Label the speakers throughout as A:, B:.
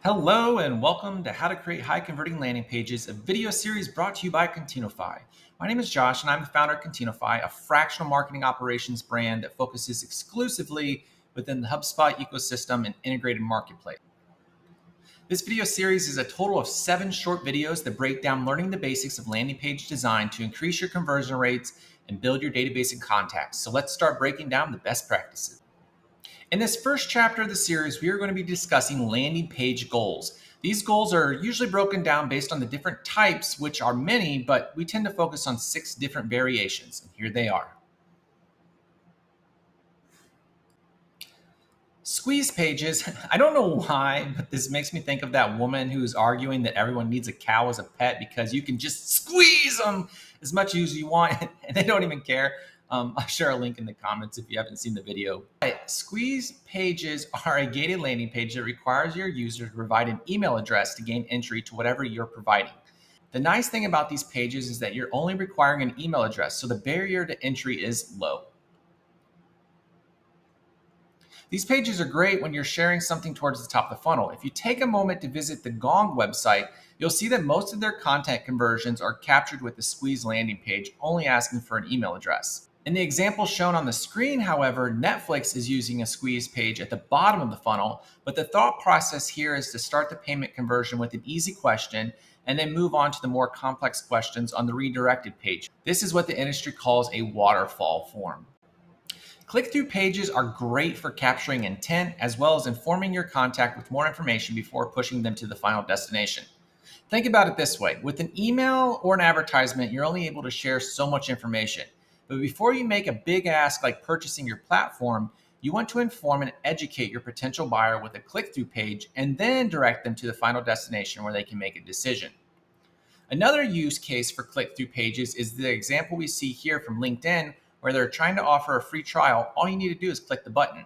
A: Hello and welcome to How to Create High Converting Landing Pages, a video series brought to you by Contenofy. My name is Josh and I'm the founder of Contenofy, a fractional marketing operations brand that focuses exclusively within the HubSpot ecosystem and integrated marketplace. This video series is a total of 7 short videos that break down learning the basics of landing page design to increase your conversion rates and build your database and contacts. So let's start breaking down the best practices. In this first chapter of the series, we are going to be discussing landing page goals. These goals are usually broken down based on the different types, which are many, but we tend to focus on 6 different variations, and here they are. Squeeze pages. I don't know why, but this makes me think of that woman who's arguing that everyone needs a cow as a pet because you can just squeeze them as much as you want and they don't even care. I'll share a link in the comments if you haven't seen the video. Squeeze pages are a gated landing page that requires your user to provide an email address to gain entry to whatever you're providing. The nice thing about these pages is that you're only requiring an email address, so the barrier to entry is low. These pages are great when you're sharing something towards the top of the funnel. If you take a moment to visit the Gong website, you'll see that most of their content conversions are captured with the Squeeze landing page, only asking for an email address. In the example shown on the screen, however, Netflix is using a Squeeze page at the bottom of the funnel, but the thought process here is to start the payment conversion with an easy question and then move on to the more complex questions on the redirected page. This is what the industry calls a waterfall form. Click-through pages are great for capturing intent as well as informing your contact with more information before pushing them to the final destination. Think about it this way. With an email or an advertisement, you're only able to share so much information. But before you make a big ask like purchasing your platform, you want to inform and educate your potential buyer with a click-through page and then direct them to the final destination where they can make a decision. Another use case for click-through pages is the example we see here from LinkedIn, where they're trying to offer a free trial. All you need to do is click the button.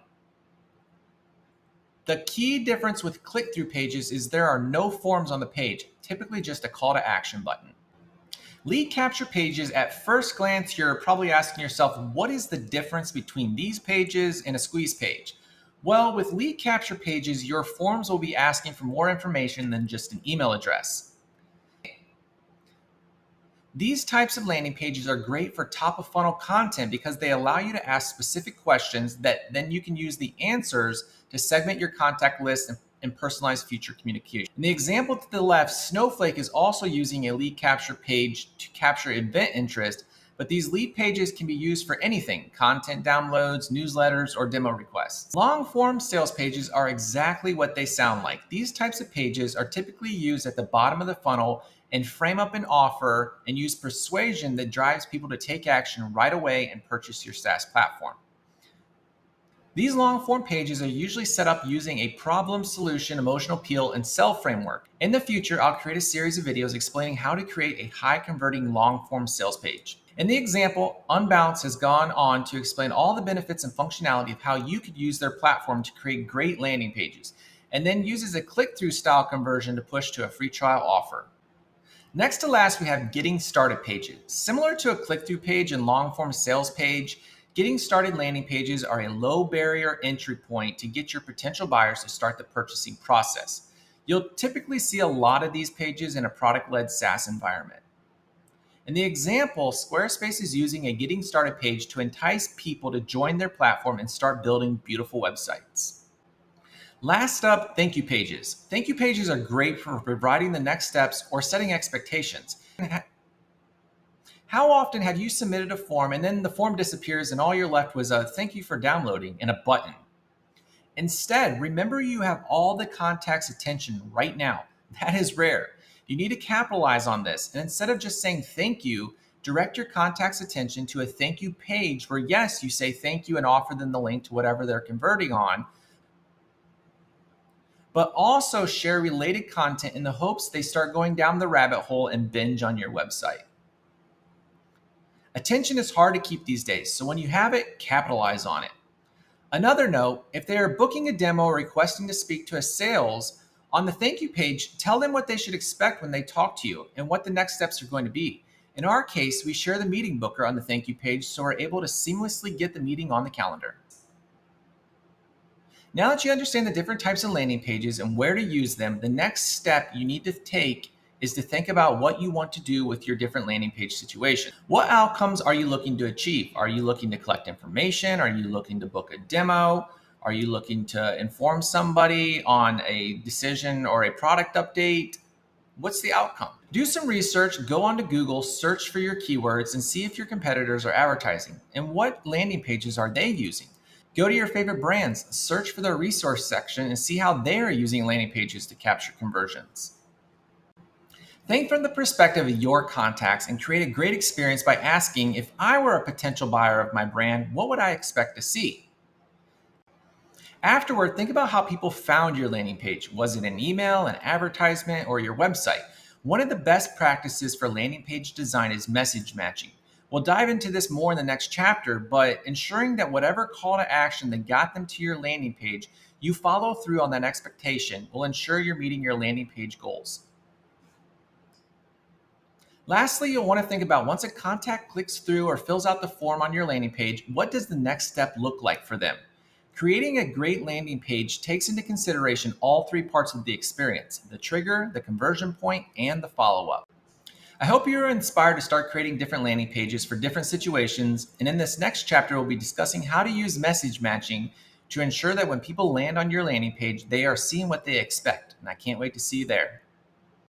A: The key difference with click-through pages is there are no forms on the page, typically just a call to action button. Lead capture pages, at first glance, you're probably asking yourself, what is the difference between these pages and a squeeze page? Well, with lead capture pages, your forms will be asking for more information than just an email address. These types of landing pages are great for top of funnel content because they allow you to ask specific questions that then you can use the answers to segment your contact list and personalize future communication. In the example to the left, Snowflake is also using a lead capture page to capture event interest, but these lead pages can be used for anything: content downloads, newsletters, or demo requests. Long form sales pages are exactly what they sound like. These types of pages are typically used at the bottom of the funnel and frame up an offer and use persuasion that drives people to take action right away and purchase your SaaS platform. These long form pages are usually set up using a problem, solution, emotional appeal, and sell framework. In the future, I'll create a series of videos explaining how to create a high converting long form sales page. In the example, Unbounce has gone on to explain all the benefits and functionality of how you could use their platform to create great landing pages, and then uses a click-through style conversion to push to a free trial offer. Next to last, we have getting started pages. Similar to a click-through page and long-form sales page, getting started landing pages are a low barrier entry point to get your potential buyers to start the purchasing process. You'll typically see a lot of these pages in a product-led SaaS environment. In the example, Squarespace is using a getting started page to entice people to join their platform and start building beautiful websites. Last up, thank you pages. Thank you pages are great for providing the next steps or setting expectations. How often have you submitted a form and then the form disappears and all you're left was a thank you for downloading and a button? Instead, remember you have all the contact's attention right now. That is rare. You need to capitalize on this. And instead of just saying thank you, direct your contact's attention to a thank you page where, yes, you say thank you and offer them the link to whatever they're converting on, but also share related content in the hopes they start going down the rabbit hole and binge on your website. Attention is hard to keep these days, so when you have it, capitalize on it. Another note, if they are booking a demo or requesting to speak to a sales, on the thank you page, tell them what they should expect when they talk to you and what the next steps are going to be. In our case, we share the meeting booker on the thank you page so we're able to seamlessly get the meeting on the calendar. Now that you understand the different types of landing pages and where to use them, the next step you need to take is to think about what you want to do with your different landing page situation. What outcomes are you looking to achieve? Are you looking to collect information? Are you looking to book a demo? Are you looking to inform somebody on a decision or a product update? What's the outcome? Do some research, go onto Google, search for your keywords, and see if your competitors are advertising and what landing pages are they using. Go to your favorite brands, search for their resource section, and see how they are using landing pages to capture conversions. Think from the perspective of your contacts and create a great experience by asking, if I were a potential buyer of my brand, what would I expect to see? Afterward, think about how people found your landing page. Was it an email, an advertisement, or your website? One of the best practices for landing page design is message matching. We'll dive into this more in the next chapter, but ensuring that whatever call to action that got them to your landing page, you follow through on that expectation will ensure you're meeting your landing page goals. Lastly, you'll want to think about, once a contact clicks through or fills out the form on your landing page, what does the next step look like for them? Creating a great landing page takes into consideration all three parts of the experience: the trigger, the conversion point, and the follow-up. I hope you're inspired to start creating different landing pages for different situations, and in this next chapter, we'll be discussing how to use message matching to ensure that when people land on your landing page, they are seeing what they expect, and I can't wait to see you there.